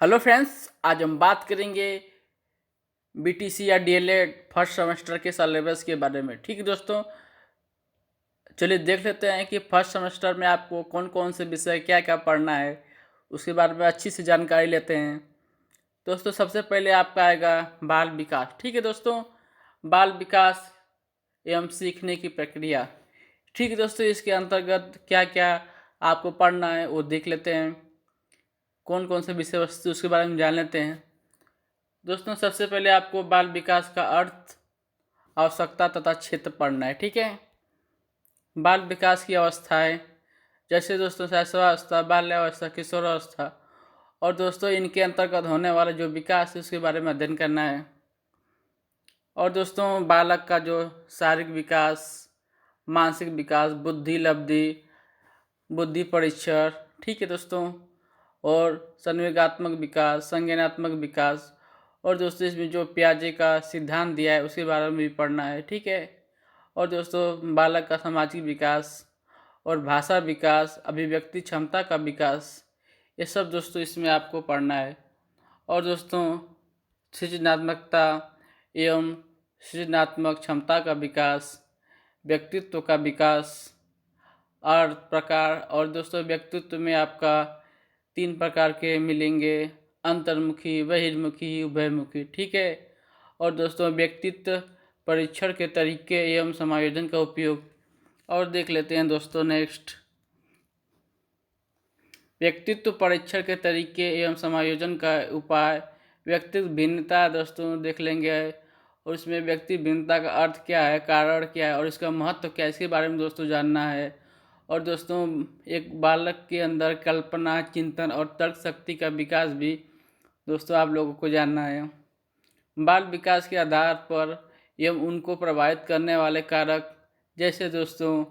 Hello friends, आज हम बात करेंगे बीटीसी या डीएलएड फर्स्ट सेमेस्टर के सिलेबस के बारे में। ठीक है दोस्तों, चलिए देख लेते हैं कि फर्स्ट सेमेस्टर में आपको कौन कौन से विषय क्या क्या पढ़ना है, उसके बारे में अच्छी से जानकारी लेते हैं। दोस्तों सबसे पहले आपका आएगा बाल विकास। ठीक है दोस्तों, बाल विकास एवं सीखने की प्रक्रिया। ठीक है दोस्तों, इसके अंतर्गत क्या क्या आपको पढ़ना है वो देख लेते हैं। कौन कौन से विषय वस्तु उसके बारे में जान लेते हैं। दोस्तों सबसे पहले आपको बाल विकास का अर्थ, आवश्यकता तथा क्षेत्र पढ़ना है। ठीक है, बाल विकास की अवस्थाएं जैसे दोस्तों शैशवावस्था, बाल्यावस्था, किशोरावस्था, और दोस्तों इनके अंतर्गत होने वाला जो विकास है उसके बारे में अध्ययन करना है। और दोस्तों बालक का जो शारीरिक विकास, मानसिक विकास, बुद्धि लब्धि, बुद्धि परीक्षण, ठीक है दोस्तों, और संवेगात्मक विकास, संज्ञानात्मक विकास, और दोस्तों इसमें जो पियाजे का सिद्धांत दिया है उसके बारे में भी पढ़ना है। ठीक है, और दोस्तों बालक का सामाजिक विकास और भाषा विकास, अभिव्यक्ति क्षमता का विकास, ये सब दोस्तों इसमें आपको पढ़ना है। और दोस्तों सृजनात्मकता एवं सृजनात्मक क्षमता का विकास, व्यक्तित्व का विकास, अर्थ प्रकार, और दोस्तों व्यक्तित्व में आपका 3 प्रकार के मिलेंगे, अंतर्मुखी, बहिर्मुखी, उभयमुखी। ठीक है, और दोस्तों व्यक्तित्व परीक्षण के तरीके एवं समायोजन का उपयोग और देख लेते हैं दोस्तों। नेक्स्ट, व्यक्तित्व परीक्षण के तरीके एवं समायोजन का उपाय, व्यक्तित्व भिन्नता दोस्तों देख लेंगे, और इसमें व्यक्ति भिन्नता का अर्थ क्या है, कारण क्या है और इसका महत्व क्या है, इसके बारे में दोस्तों जानना है। और दोस्तों एक बालक के अंदर कल्पना, चिंतन और तर्क शक्ति का विकास भी दोस्तों आप लोगों को जानना है। बाल विकास के आधार पर एवं उनको प्रभावित करने वाले कारक जैसे दोस्तों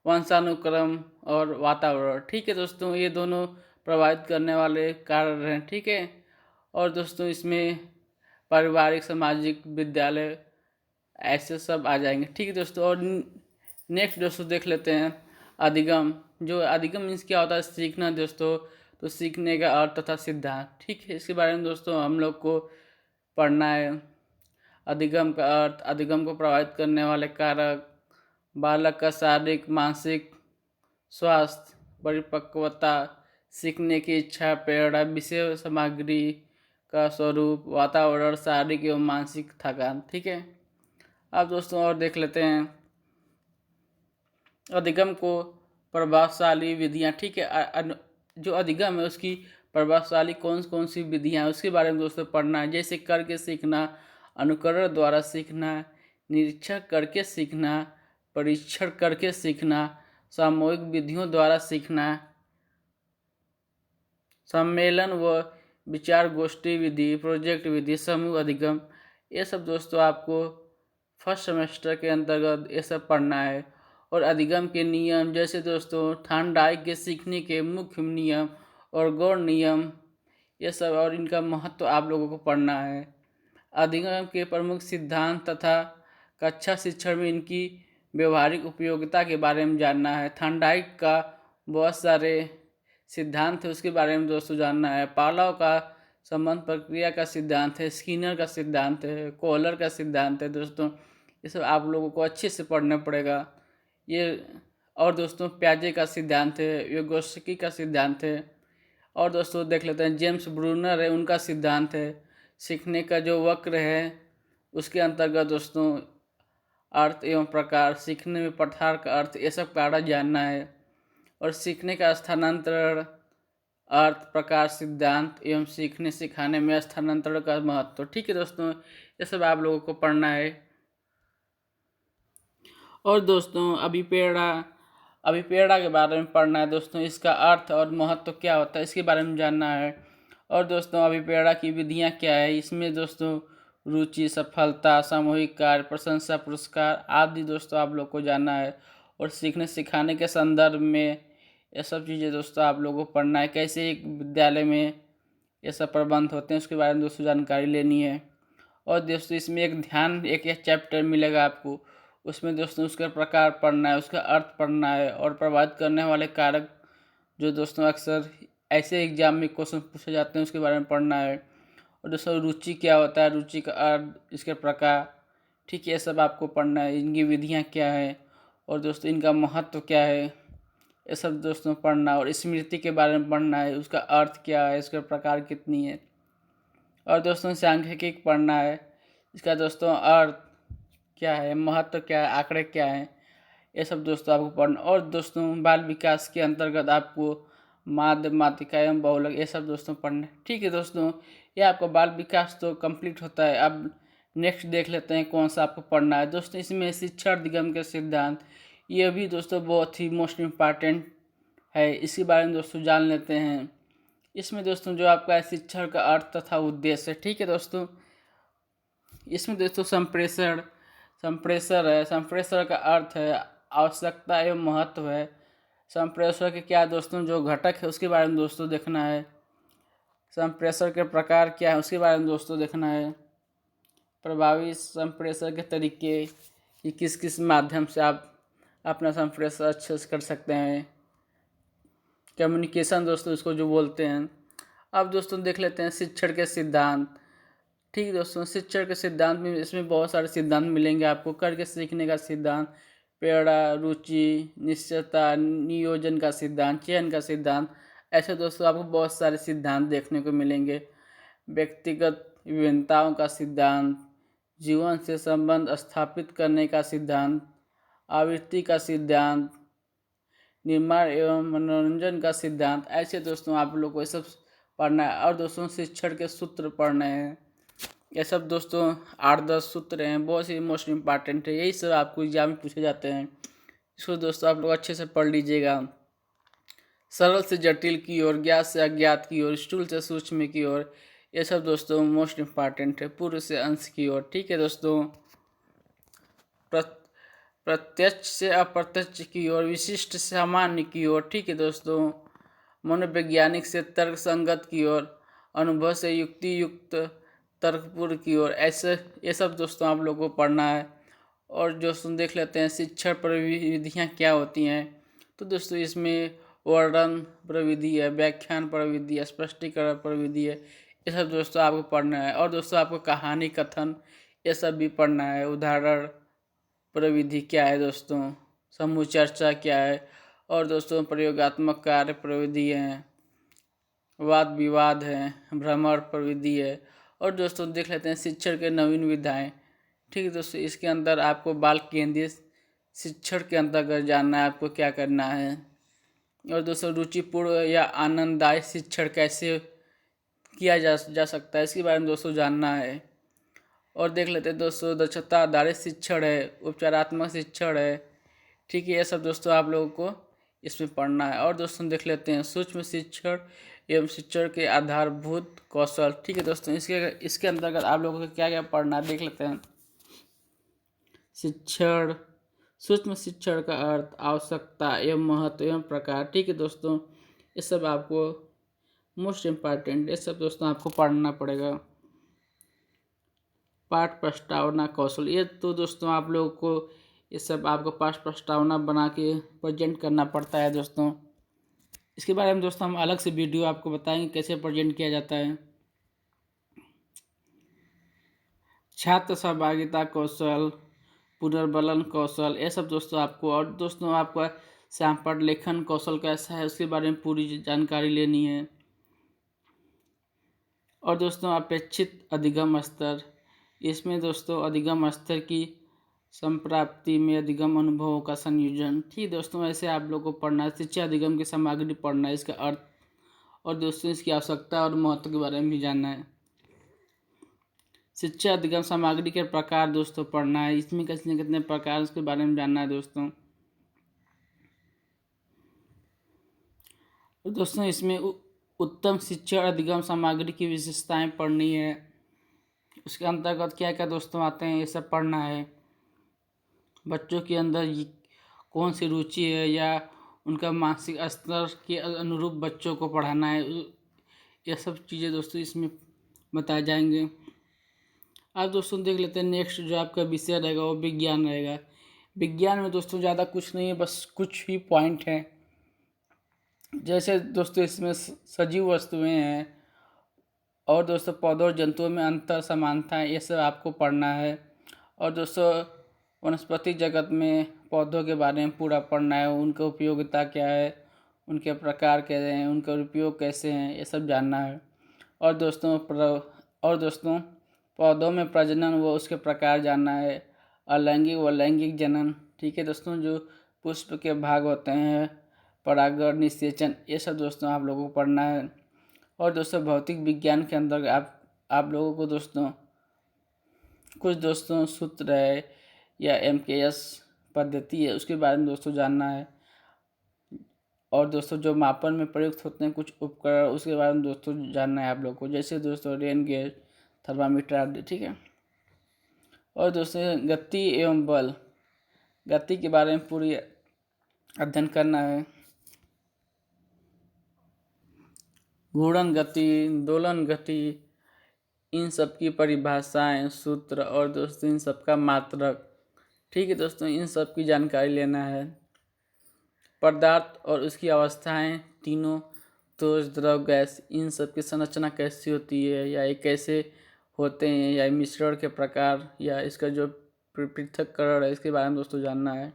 वंशानुक्रम और वातावरण। ठीक है दोस्तों, ये दोनों प्रभावित करने वाले कारक हैं। ठीक है, और दोस्तों इसमें पारिवारिक, सामाजिक, विद्यालय, ऐसे सब आ जाएंगे। ठीक है दोस्तों, और नेक्स्ट दोस्तों देख लेते हैं अधिगम। जो अधिगम मीन्स क्या होता है, सीखना दोस्तों, तो सीखने का अर्थ तथा सिद्धांत। ठीक है, इसके बारे में दोस्तों हम लोग को पढ़ना है। अधिगम का अर्थ, अधिगम को प्रभावित करने वाले कारक, बालक का शारीरिक मानसिक स्वास्थ्य, परिपक्वता, सीखने की इच्छा, प्रेरणा, विषय सामग्री का स्वरूप, वातावरण, शारीरिक एवं मानसिक थकान। ठीक है, अब दोस्तों और देख लेते हैं अधिगम को प्रभावशाली विधियाँ। ठीक है, जो अधिगम है उसकी प्रभावशाली कौन कौन सी विधियाँ हैं उसके बारे में दोस्तों पढ़ना है। जैसे करके सीखना, अनुकरण द्वारा सीखना, निरीक्षण करके सीखना, परीक्षण करके सीखना, सामूहिक विधियों द्वारा सीखना, सम्मेलन व विचार गोष्ठी विधि, प्रोजेक्ट विधि, समूह अधिगम, ये सब दोस्तों आपको फर्स्ट सेमेस्टर के अंतर्गत ये सब पढ़ना है। और अधिगम के नियम जैसे दोस्तों थॉर्नडाइक के सीखने के मुख्य नियम और गौण नियम, ये सब और इनका महत्व आप लोगों को पढ़ना है। अधिगम के प्रमुख सिद्धांत तथा कक्षा शिक्षण में इनकी व्यवहारिक उपयोगिता के बारे में जानना है। थॉर्नडाइक का बहुत सारे सिद्धांत है उसके बारे में दोस्तों जानना है। पावलोव का संबंध प्रक्रिया का सिद्धांत है, स्किनर का सिद्धांत है, कोहलर का सिद्धांत है दोस्तों, ये सब आप लोगों को अच्छे से पढ़ना पड़ेगा ये। और दोस्तों पियाजे का सिद्धांत है, योगोस्की का सिद्धांत है, और दोस्तों देख लेते हैं जेम्स ब्रूनर है, उनका सिद्धांत है। सीखने का जो वक्र है उसके अंतर्गत दोस्तों अर्थ एवं प्रकार, सीखने में प्रथार का अर्थ, ये सब का जानना है। और सीखने का स्थानांतरण, अर्थ प्रकार, सिद्धांत एवं सीखने सिखाने में स्थानांतरण का महत्व। ठीक है दोस्तों, ये सब आप लोगों को पढ़ना है। और दोस्तों अभिप्रेरणा के बारे में पढ़ना है दोस्तों, इसका अर्थ और महत्व क्या होता है इसके बारे में जानना है। और दोस्तों अभिप्रेरणा की विधियाँ क्या है, इसमें दोस्तों रुचि, सफलता, सामूहिक कार्य, प्रशंसा, पुरस्कार आदि दोस्तों आप लोग को जानना है। और सीखने सिखाने के संदर्भ में ये सब चीज़ें दोस्तों आप लोगों को पढ़ना है। कैसे एक विद्यालय में ये सब प्रबंध होते हैं उसके बारे में दोस्तों जानकारी लेनी है। और दोस्तों इसमें एक चैप्टर मिलेगा आपको, उसमें दोस्तों उसका प्रकार पढ़ना है, उसका अर्थ पढ़ना है, और प्रभावित करने वाले कारक जो दोस्तों अक्सर ऐसे एग्जाम में क्वेश्चन पूछे जाते हैं उसके बारे में पढ़ना है। और दोस्तों रुचि क्या होता है, रुचि का अर्थ, इसके प्रकार, ठीक है, ये सब आपको पढ़ना है। इनकी विधियाँ क्या है और दोस्तों इनका महत्व क्या है, ये सब दोस्तों पढ़ना। और स्मृति के बारे में पढ़ना है, उसका अर्थ क्या है, इसके प्रकार कितनी है। और दोस्तों सांख्यिकी पढ़ना है, इसका दोस्तों अर्थ क्या है, महत्व क्या है, आंकड़े क्या हैं, ये सब दोस्तों आपको पढ़ना। और दोस्तों बाल विकास के अंतर्गत आपको माध्य, मातृका एवं बहुलक, ये सब दोस्तों पढ़ना है। ठीक है दोस्तों, ये आपका बाल विकास तो कंप्लीट होता है। अब नेक्स्ट देख लेते हैं कौन सा आपको पढ़ना है। दोस्तों इसमें शिक्षा अधिगम के सिद्धांत, ये भी दोस्तों बहुत ही मोस्ट इम्पॉर्टेंट है, इसके बारे में दोस्तों जान लेते हैं। इसमें दोस्तों जो आपका है शिक्षण का अर्थ तथा उद्देश्य, ठीक है दोस्तों। इसमें दोस्तों संप्रेषण है, संप्रेषण का अर्थ है, आवश्यकता एवं महत्व है। संप्रेषण के क्या दोस्तों जो घटक है उसके बारे में दोस्तों देखना है। संप्रेषण के प्रकार क्या है उसके बारे में दोस्तों देखना है। प्रभावी संप्रेषण के तरीके कि किस किस माध्यम से आप अपना संप्रेषण अच्छे से कर सकते हैं, कम्युनिकेशन दोस्तों इसको जो बोलते हैं। अब दोस्तों देख लेते हैं शिक्षण के सिद्धांत। ठीक है दोस्तों, शिक्षण के सिद्धांत में इसमें बहुत सारे सिद्धांत मिलेंगे आपको। करके सीखने का सिद्धांत, प्रेरणा, रुचि, निश्चयता, नियोजन का सिद्धांत, चयन का सिद्धांत, ऐसे दोस्तों आपको बहुत सारे सिद्धांत देखने को मिलेंगे। व्यक्तिगत विभिन्नताओं का सिद्धांत, जीवन से संबंध स्थापित करने का सिद्धांत, आवृत्ति का सिद्धांत, निर्माण एवं मनोरंजन का सिद्धांत, ऐसे दोस्तों आप लोग को ये सब पढ़ना है। और दोस्तों शिक्षण के सूत्र पढ़ने हैं। ये सब दोस्तों 8-10 सूत्र हैं, बहुत ही मोस्ट इम्पॉर्टेंट है, यही सब आपको एग्जाम में पूछे जाते हैं। इसको दोस्तों आप लोग अच्छे से पढ़ लीजिएगा। सरल से जटिल की ओर, ज्ञात से अज्ञात की ओर, स्थूल से सूक्ष्म की ओर, ये सब दोस्तों मोस्ट इम्पॉर्टेंट है। पूर्व से अंश की ओर, ठीक है दोस्तों। प्रत्यक्ष से अप्रत्यक्ष की ओर, विशिष्ट से सामान्य की ओर, ठीक है दोस्तों। मनोवैज्ञानिक से तर्क संगत की ओर, अनुभव से युक्ति युक्त तर्कपूर्ण की ओर, ऐसे ये सब दोस्तों आप लोगों को पढ़ना है। और दोस्तों देख लेते हैं शिक्षण प्रविधियाँ क्या होती हैं। तो दोस्तों इसमें वर्णन प्रविधि है, व्याख्यान प्रविधि है, स्पष्टीकरण प्रविधि है, ये सब दोस्तों आपको पढ़ना है। और दोस्तों आपको कहानी कथन ये सब भी पढ़ना है। उदाहरण प्रविधि क्या है दोस्तों, समूह चर्चा क्या है, और दोस्तों प्रयोगात्मक कार्य प्रविधि है, वाद विवाद है, भ्रमण प्रविधि है। और दोस्तों देख लेते हैं शिक्षण के नवीन विधाएं। ठीक है दोस्तों, इसके अंदर आपको बाल केंद्रित शिक्षण के अंतर्गत जानना है आपको क्या करना है। और दोस्तों रुचिपूर्ण या आनंददायक शिक्षण कैसे किया जा सकता है, इसके बारे में दोस्तों जानना है। और देख लेते हैं दोस्तों दक्षता आधारित शिक्षण है, उपचारात्मक शिक्षण है, ठीक है, ये सब दोस्तों आप लोगों को इसमें पढ़ना है। और दोस्तों देख लेते हैं सूक्ष्म शिक्षण एवं शिक्षण के आधारभूत कौशल। ठीक है दोस्तों, इसके अंतर्गत आप लोगों को क्या क्या पढ़ना है देख लेते हैं। शिक्षण, सूक्ष्म शिक्षण का अर्थ, आवश्यकता एवं महत्व एवं प्रकार, ठीक है दोस्तों, ये सब आपको मोस्ट इम्पॉर्टेंट, ये सब दोस्तों आपको पढ़ना पड़ेगा। पाठ प्रस्तावना कौशल, ये तो दोस्तों आप लोगों को ये सब आपको पाठ प्रस्तावना बना के प्रेजेंट करना पड़ता है दोस्तों। इसके बारे में दोस्तों हम अलग से वीडियो आपको बताएंगे कैसे प्रेजेंट किया जाता है। छात्र सहभागिता कौशल, पुनर्बलन कौशल, ये सब दोस्तों आपको। और दोस्तों आपका सैंपल लेखन कौशल कैसा है उसके बारे में पूरी जानकारी लेनी है। और दोस्तों अपेक्षित अधिगम स्तर, इसमें दोस्तों अधिगम स्तर की संप्राप्ति में अधिगम अनुभवों का संयोजन, ठीक दोस्तों, ऐसे आप लोग को पढ़ना है। शिक्षा अधिगम की सामग्री पढ़ना है, इसका अर्थ, और दोस्तों इसकी आवश्यकता और महत्व के बारे में भी जानना है। शिक्षा अधिगम सामग्री के प्रकार दोस्तों पढ़ना है, इसमें कितने कितने प्रकार उसके बारे में जानना है दोस्तों। और दोस्तों इसमें उत्तम शिक्षा अधिगम सामग्री की विशेषताएं पढ़नी है, उसके अंतर्गत क्या क्या दोस्तों आते हैं ये सब पढ़ना है। बच्चों के अंदर कौन सी रुचि है या उनका मानसिक स्तर के अनुरूप बच्चों को पढ़ाना है, ये सब चीज़ें दोस्तों इसमें बताए जाएंगे। आज दोस्तों देख लेते हैं नेक्स्ट जो आपका विषय रहेगा वो विज्ञान रहेगा। विज्ञान में दोस्तों ज़्यादा कुछ नहीं है, बस कुछ ही पॉइंट हैं। जैसे दोस्तों इसमें सजीव वस्तुएं हैं, और दोस्तों पौधों और जंतुओं में अंतर समानताएं, ये सब आपको पढ़ना है। और दोस्तों वनस्पति जगत में पौधों के बारे में पूरा पढ़ना है, उनका उपयोगिता क्या है, उनके प्रकार कैसे हैं, उनका उपयोग कैसे हैं, ये सब जानना है। और दोस्तों पौधों में प्रजनन व उसके प्रकार जानना है, अलैंगिक व लैंगिक जनन, ठीक है दोस्तों, जो पुष्प के भाग होते हैं, परागण, निषेचन, ये सब दोस्तों आप लोगों को पढ़ना है। और दोस्तों भौतिक विज्ञान के अंदर आप लोगों को दोस्तों कुछ दोस्तों सूत्र है या MKS पद्धति है, उसके बारे में दोस्तों जानना है। और दोस्तों जो मापन में प्रयुक्त होते हैं कुछ उपकरण, उसके बारे में दोस्तों जानना है आप लोगों को, जैसे दोस्तों रेन गेज, थर्मामीटर आदि, ठीक है। और दोस्तों गति एवं बल, गति के बारे में पूरी अध्ययन करना है। घूर्णन गति, दोलन गति, इन सब की परिभाषाएं, सूत्र, और दोस्तों इन सब का मात्रक, ठीक है दोस्तों, इन सब की जानकारी लेना है। पदार्थ और उसकी अवस्थाएं तीनों, ठोस, द्रव, गैस, इन सब की संरचना कैसी होती है, या ये कैसे होते हैं, या मिश्रण के प्रकार, या इसका जो पृथक्करण है, इसके बारे में दोस्तों जानना है।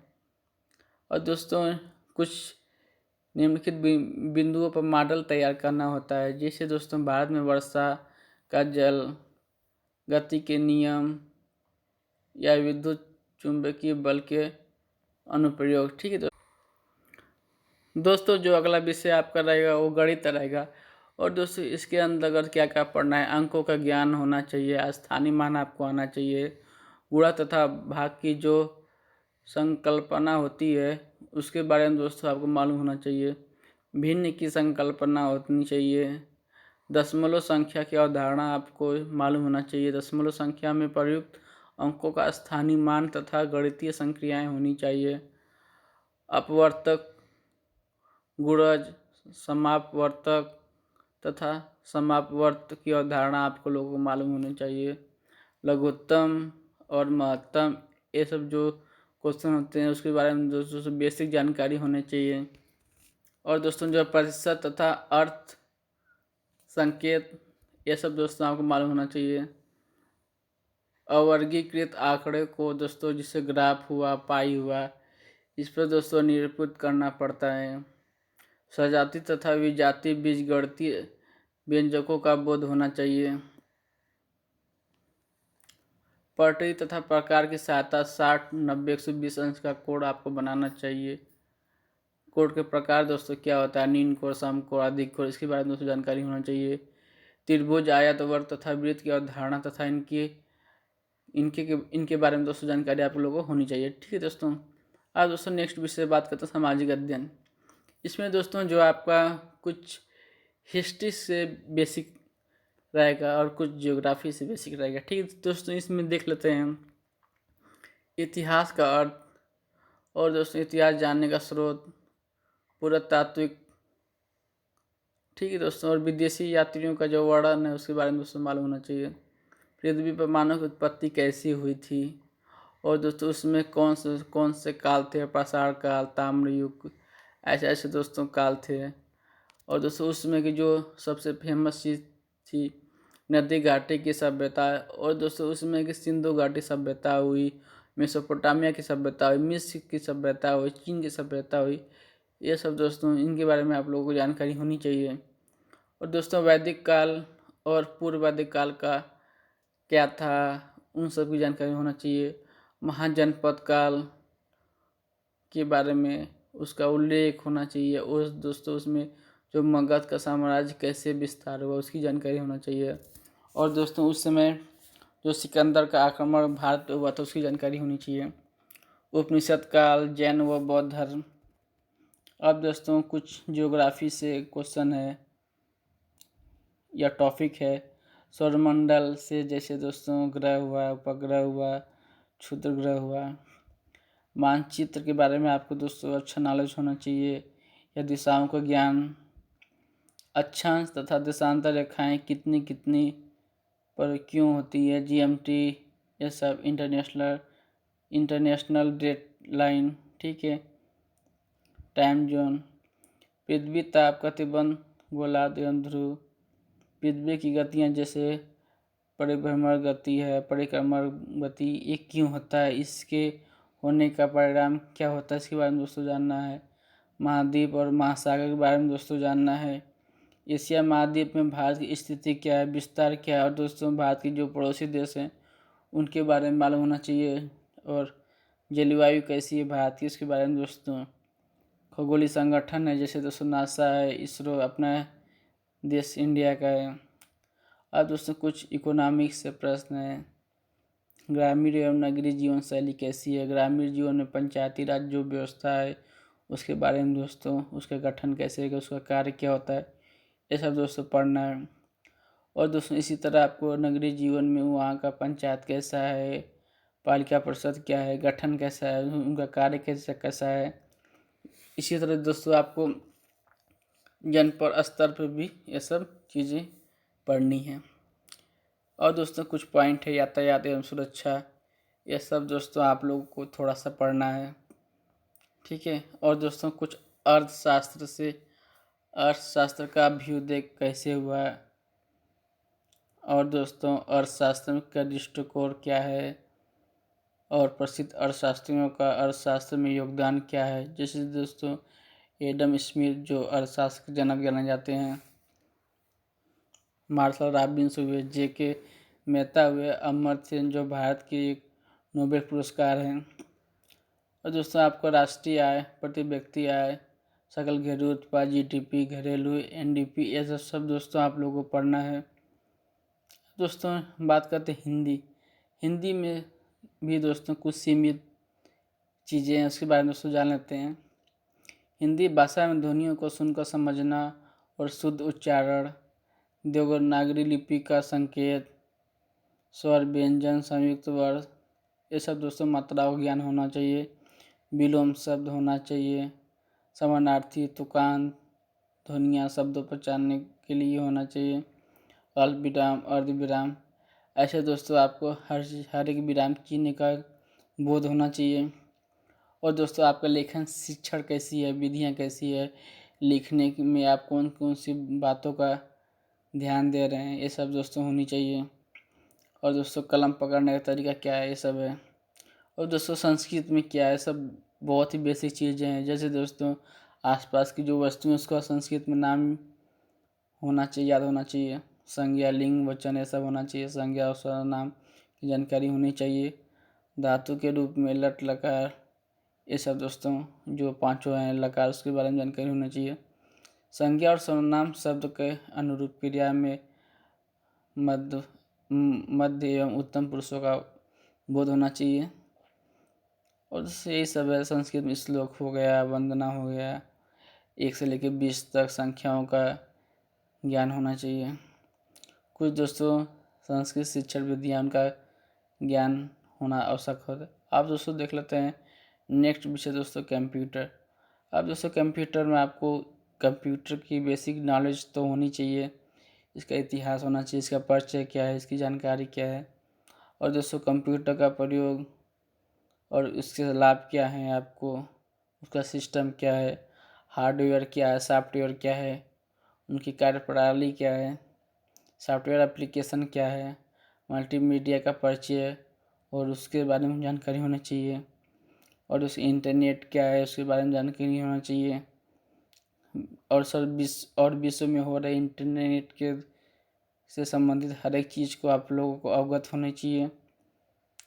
और दोस्तों कुछ निम्नलिखित बिंदुओं पर मॉडल तैयार करना होता है, जैसे दोस्तों भारत में वर्षा का जल, गति के नियम, या विद्युत चुंबकीय बल के अनुप्रयोग, ठीक है दोस्तों। जो अगला विषय आपका रहेगा वो गणित रहेगा। और दोस्तों इसके अंतर्गत क्या क्या पढ़ना है, अंकों का ज्ञान होना चाहिए, स्थानीय मान आपको आना चाहिए, गुणा तथा भाग की जो संकल्पना होती है उसके बारे में दोस्तों आपको मालूम होना चाहिए, भिन्न की संकल्पना होनी चाहिए, दशमलव संख्या की अवधारणा आपको मालूम होना चाहिए, दशमलव संख्या में प्रयुक्त अंकों का स्थानीय मान तथा गणितीय संक्रियाएं होनी चाहिए, अपवर्तक, गुणज, समापवर्तक तथा समापवर्त की अवधारणा आपको लोगों को मालूम होनी चाहिए, लघुत्तम और महत्तम, ये सब जो क्वेश्चन होते हैं उसके बारे में दोस्तों बेसिक जानकारी होनी चाहिए। और दोस्तों जो प्रतिशत तथा अर्थ संकेत, ये सब दोस्तों आपको मालूम होना चाहिए। अवर्गीकृत आंकड़े को दोस्तों जिससे ग्राफ हुआ, पाई हुआ, इस पर दोस्तों निरूपित करना पड़ता है। सजातीय तथा विजातीय बीजगणितीय व्यंजकों का बोध होना चाहिए। पटरी तथा प्रकार की सहायता 60, 90, 120 अंश का कोड आपको बनाना चाहिए। कोड के प्रकार दोस्तों क्या होता है, नीन कोड, सम कोड, अधिक कोड, इसके बारे में दोस्तों जानकारी होना चाहिए। त्रिभुज, आयत, वर्ग तथा वृत्त की अवधारणा तथा इनके बारे में दोस्तों जानकारी आप लोगों को होनी चाहिए, ठीक है दोस्तों। आज दोस्तों नेक्स्ट विषय बात करते हैं सामाजिक अध्ययन। इसमें दोस्तों जो आपका कुछ हिस्ट्री से बेसिक रहेगा और कुछ ज्योग्राफी से बेसिक रहेगा, ठीक है दोस्तों। इसमें देख लेते हैं इतिहास का अर्थ, और दोस्तों इतिहास जानने का स्रोत, पुरातात्विक, ठीक है दोस्तों, और विदेशी यात्रियों का जो वर्णन है उसके बारे में दोस्तों मालूम होना चाहिए। पृथ्वी पर मानव की उत्पत्ति कैसी हुई थी, और दोस्तों उसमें कौन से काल थे, पाषाण काल, ताम्र युग, ऐसे ऐसे दोस्तों काल थे। और दोस्तों उसमें की जो सबसे फेमस चीज़ थी नदी घाटी की सभ्यता, और दोस्तों उसमें की सिंधु घाटी सभ्यता हुई, मेसोपोटामिया की सभ्यता हुई, मिस्र की सभ्यता हुई, चीन की सभ्यता हुई, ये सब दोस्तों इनके बारे में आप लोगों को जानकारी होनी चाहिए। और दोस्तों वैदिक काल और पूर्व वैदिक काल का क्या था, उन सब की जानकारी होना चाहिए। महाजनपद काल के बारे में उसका उल्लेख होना चाहिए, उस दोस्तों उसमें जो मगध का साम्राज्य कैसे विस्तार हुआ उसकी जानकारी होना चाहिए। और दोस्तों उस समय जो सिकंदर का आक्रमण भारत पर हुआ था उसकी जानकारी होनी चाहिए। उपनिषद काल, जैन व बौद्ध धर्म। अब दोस्तों कुछ ज्योग्राफी से क्वेश्चन है या टॉपिक है, सौरमंडल से जैसे दोस्तों ग्रह हुआ, उपग्रह हुआ, क्षुद्र ग्रह हुआ। मानचित्र के बारे में आपको दोस्तों अच्छा नॉलेज होना चाहिए, या दिशाओं का ज्ञान, अक्षांश तथा देशांतर रेखाएं कितनी कितनी पर क्यों होती है, GMT, ये सब इंटरनेशनल डेट लाइन, ठीक है, टाइम जोन, पृथ्वी, ताप, कटिबंध, गोलार्ध एवं ध्रुव। पृथ्वी की गतियाँ जैसे परिभ्रमण गति है, परिक्रमण गति, ये क्यों होता है, इसके होने का परिणाम क्या होता है, इसके बारे में दोस्तों जानना है। महाद्वीप और महासागर के बारे में दोस्तों जानना है। एशिया महाद्वीप में भारत की स्थिति क्या है, विस्तार क्या है, और दोस्तों भारत की जो पड़ोसी देश हैं उनके बारे में मालूम होना चाहिए। और जलवायु कैसी है भारत की, इसके बारे में दोस्तों। खगोलीय संगठन है जैसे दोस्तों नासा है, इसरो अपना देश इंडिया का है। अब दोस्तों कुछ इकोनॉमिक्स से प्रश्न है। ग्रामीण एवं नगरीय जीवन शैली कैसी है, ग्रामीण जीवन में पंचायती राज जो व्यवस्था है उसके बारे में दोस्तों, उसका गठन कैसे है, उसका कार्य क्या होता है, ये सब दोस्तों पढ़ना है। और दोस्तों इसी तरह आपको नगरीय जीवन में वहाँ का पंचायत कैसा है, पालिका परिषद क्या है, गठन कैसा है, उनका कार्य कैसा है। इसी तरह दोस्तों आपको जनपद स्तर पर भी ये सब चीज़ें पढ़नी है। और दोस्तों कुछ पॉइंट है यातायात एवं सुरक्षा, ये सब दोस्तों आप लोगों को थोड़ा सा पढ़ना है, ठीक है। और दोस्तों कुछ अर्थशास्त्र से, अर्थशास्त्र का अभ्युदय कैसे हुआ है, और दोस्तों अर्थशास्त्र का दृष्टिकोण क्या है, और प्रसिद्ध अर्थशास्त्रियों का अर्थशास्त्र में योगदान क्या है। जैसे दोस्तों एडम स्मिथ जो अर्थशास्त्र के जनक जाने जाते हैं, मार्शल रॉबिन्स हुए, जे.के. मेहता हुए, अमर्त्य सेन जो भारत के एक नोबेल पुरस्कार हैं। और दोस्तों आपको राष्ट्रीय आय, प्रति व्यक्ति आय, सकल घरेलू उत्पाद, जीडीपी, घरेलू एनडीपी, ये सब दोस्तों आप लोगों को पढ़ना है। दोस्तों बात करते हैं हिंदी में भी दोस्तों कुछ सीमित चीज़ें हैं, उसके बारे में दोस्तों जान लेते हैं। हिंदी भाषा में ध्वनियों को सुनकर समझना और शुद्ध उच्चारण, देवनागरी लिपि का संकेत, स्वर, व्यंजन, संयुक्त वर्ग, ये सब दोस्तों मात्रा का ज्ञान होना चाहिए। विलोम शब्द होना चाहिए, समानार्थी, तुकांत, ध्वनियाँ शब्दों पर जानने के लिए होना चाहिए, अल्प विराम, अर्ध विराम, ऐसे दोस्तों आपको हर एक विराम चिन्ह का बोध होना चाहिए। और दोस्तों आपका लेखन शिक्षण कैसी है, विधियाँ कैसी है, लिखने में आप कौन कौन सी बातों का ध्यान दे रहे हैं, ये सब दोस्तों होनी चाहिए। और दोस्तों कलम पकड़ने का तरीका क्या है, ये सब है। और दोस्तों संस्कृत में क्या है, सब बहुत ही बेसिक चीज़ें हैं। जैसे दोस्तों आसपास की जो वस्तु है उसका संस्कृत में नाम होना चाहिए, याद होना चाहिए। संज्ञा, लिंग, वचन, ये सब होना चाहिए। संज्ञा और सर्वनाम की जानकारी होनी चाहिए। धातु के रूप में लट, लकार, ये सब दोस्तों जो पांचों हैं, लकार, उसके बारे में जानकारी होनी चाहिए। संज्ञा और सर्वनाम शब्द के अनुरूप क्रिया में मध्य एवं उत्तम पुरुषों का बोध होना चाहिए। और यही सब है। संस्कृत में श्लोक हो गया, वंदना हो गया, 1 से लेकर 20 तक संख्याओं का ज्ञान होना चाहिए। कुछ दोस्तों संस्कृत शिक्षण विधियाँ, उनका ज्ञान होना आवश्यक होता है। आप दोस्तों देख लेते हैं नेक्स्ट विषय दोस्तों कंप्यूटर। अब दोस्तों कंप्यूटर में आपको कंप्यूटर की बेसिक नॉलेज तो होनी चाहिए, इसका इतिहास होना चाहिए, इसका परिचय क्या है, इसकी जानकारी क्या है, और दोस्तों कंप्यूटर का प्रयोग और उसके लाभ क्या हैं आपको, उसका सिस्टम क्या है, हार्डवेयर क्या है, सॉफ्टवेयर क्या है, उनकी कार्यप्रणाली क्या है, सॉफ्टवेयर एप्लीकेशन क्या है, मल्टीमीडिया का परिचय और उसके बारे में जानकारी होनी चाहिए, और उस इंटरनेट क्या है उसके बारे में जानकारी होना चाहिए, और विश्व में हो रहे इंटरनेट के से संबंधित हर एक चीज़ को आप लोगों को अवगत होनी चाहिए।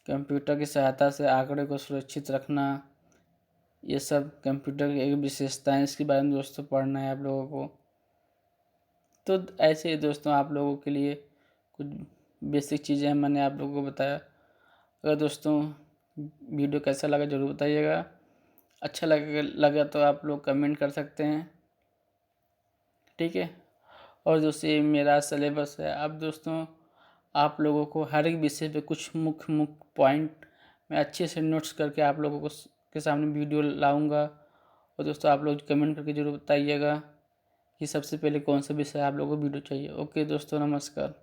कंप्यूटर की सहायता से आंकड़े को सुरक्षित रखना, ये सब कंप्यूटर की एक विशेषता है, इसके बारे में दोस्तों पढ़ना है आप लोगों को। तो ऐसे ही दोस्तों आप लोगों के लिए कुछ बेसिक चीज़ें मैंने आप लोगों को बताया। अगर दोस्तों वीडियो कैसा लगा ज़रूर बताइएगा। अच्छा लगा तो आप लोग कमेंट कर सकते हैं, ठीक है। और दोस्तों ये मेरा सिलेबस है। अब दोस्तों आप लोगों को हर एक विषय पे कुछ मुख्य पॉइंट मैं अच्छे से नोट्स करके आप लोगों को के सामने वीडियो लाऊंगा। और दोस्तों आप लोग कमेंट करके ज़रूर बताइएगा कि सबसे पहले कौन सा विषय आप लोगों को वीडियो चाहिए। ओके दोस्तों, नमस्कार।